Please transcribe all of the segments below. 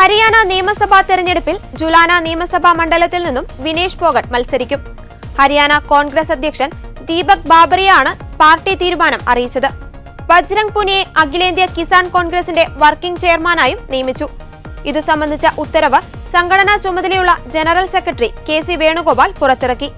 ഹരിയാന നിയമസഭാ തെരഞ്ഞെടുപ്പിൽ ജുലാന നിയമസഭാ മണ്ഡലത്തിൽ നിന്നും വിനേഷ് ഫോഗട്ട് മത്സരിക്കും. ഹരിയാന കോൺഗ്രസ് അധ്യക്ഷൻ ദീപക് ബാബറിയാണ് പാർട്ടി തീരുമാനം അറിയിച്ചത്. ബജ്രംഗ് പുനിയെ അഖിലേന്ത്യാ കിസാൻ കോൺഗ്രസിന്റെ വർക്കിംഗ് ചെയർമാനായും നിയമിച്ചു. ഇതു സംബന്ധിച്ച ഉത്തരവ് സംഘടനാ ചുമതലയുള്ള ജനറൽ സെക്രട്ടറി കെ.സി. വേണുഗോപാൽ പുറത്തിറക്കി.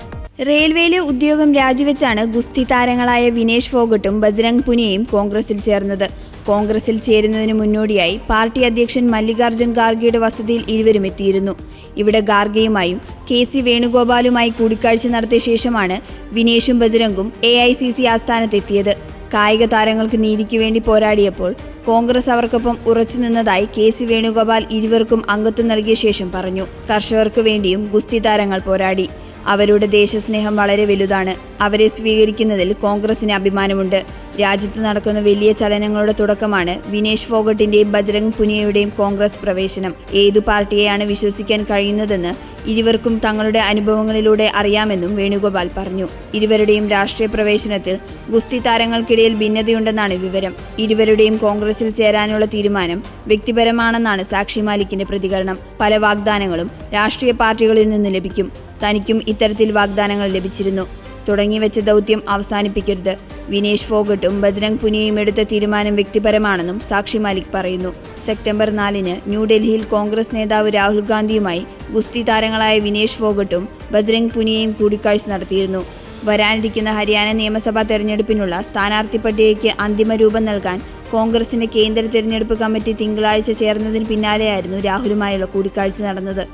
റെയിൽവേയിലെ ഉദ്യോഗം രാജിവെച്ചാണ് ഗുസ്തി താരങ്ങളായ വിനേഷ് ഫോഗട്ടും ബജ്രംഗ് പുനിയയും കോൺഗ്രസിൽ ചേർന്നത്. കോൺഗ്രസിൽ ചേരുന്നതിന് മുന്നോടിയായി പാർട്ടി അധ്യക്ഷൻ മല്ലികാർജ്ജുൻ ഖാർഗെയുടെ വസതിയിൽ ഇരുവരും എത്തിയിരുന്നു. ഇവിടെ ഖാർഗെയുമായും കെ.സി. വേണുഗോപാലുമായി കൂടിക്കാഴ്ച നടത്തിയ ശേഷമാണ് വിനേഷും ബജ്രംഗും AICC ആസ്ഥാനത്തെത്തിയത്. കായിക താരങ്ങൾക്ക് നീതിക്ക് വേണ്ടി പോരാടിയപ്പോൾ കോൺഗ്രസ് അവർക്കൊപ്പം ഉറച്ചുനിന്നതായി കെ.സി. വേണുഗോപാൽ ഇരുവർക്കും അംഗത്വം നൽകിയ ശേഷം പറഞ്ഞു. കർഷകർക്ക് വേണ്ടിയും ഗുസ്തി താരങ്ങൾ പോരാടി. അവരുടെ ദേശസ്നേഹം വളരെ വലുതാണ്. അവരെ സ്വീകരിക്കുന്നതിൽ കോൺഗ്രസിന് അഭിമാനമുണ്ട്. രാജ്യത്ത് നടക്കുന്ന വലിയ ചലനങ്ങളുടെ തുടക്കമാണ് വിനേഷ് ഫോഗട്ടിന്റെയും ബജ്രംഗ് പുനിയയുടെയും കോൺഗ്രസ് പ്രവേശനം. ഏതു പാർട്ടിയെയാണ് വിശ്വസിക്കാൻ കഴിയുന്നതെന്ന് ഇരുവർക്കും തങ്ങളുടെ അനുഭവങ്ങളിലൂടെ അറിയാമെന്നും വേണുഗോപാൽ പറഞ്ഞു. ഇരുവരുടെയും രാഷ്ട്രീയ പ്രവേശനത്തിൽ ഗുസ്തി താരങ്ങൾക്കിടയിൽ ഭിന്നതയുണ്ടെന്നാണ് വിവരം. ഇരുവരുടെയും കോൺഗ്രസിൽ ചേരാനുള്ള തീരുമാനം വ്യക്തിപരമാണെന്നാണ് സാക്ഷി മാലിക്കിന്റെ പ്രതികരണം. പല വാഗ്ദാനങ്ങളും രാഷ്ട്രീയ പാർട്ടികളിൽ നിന്ന് ലഭിക്കും. തനിക്കും ഇത്തരത്തിൽ വാഗ്ദാനങ്ങൾ ലഭിച്ചിരുന്നു. തുടങ്ങിവെച്ച ദൗത്യം അവസാനിപ്പിക്കരുത്. വിനേഷ് ഫോഗട്ടും ബജ്രംഗ് പുനിയയും എടുത്ത തീരുമാനം വ്യക്തിപരമാണെന്നും സാക്ഷി മാലിക് പറയുന്നു. സെപ്റ്റംബർ 4-ന് ന്യൂഡൽഹിയിൽ കോൺഗ്രസ് നേതാവ് രാഹുൽ ഗാന്ധിയുമായി ഗുസ്തി താരങ്ങളായ വിനേഷ് ഫോഗട്ടും ബജ്രംഗ് പുനിയയും കൂടിക്കാഴ്ച നടത്തിയിരുന്നു. വരാനിരിക്കുന്ന ഹരിയാന നിയമസഭാ തെരഞ്ഞെടുപ്പിനുള്ള സ്ഥാനാർത്ഥി പട്ടികയ്ക്ക് അന്തിമ രൂപം നൽകാൻ കോൺഗ്രസിന്റെ കേന്ദ്ര തെരഞ്ഞെടുപ്പ് കമ്മിറ്റി തിങ്കളാഴ്ച ചേർന്നതിന് പിന്നാലെയായിരുന്നു രാഹുലുമായുള്ള കൂടിക്കാഴ്ച നടന്നത്.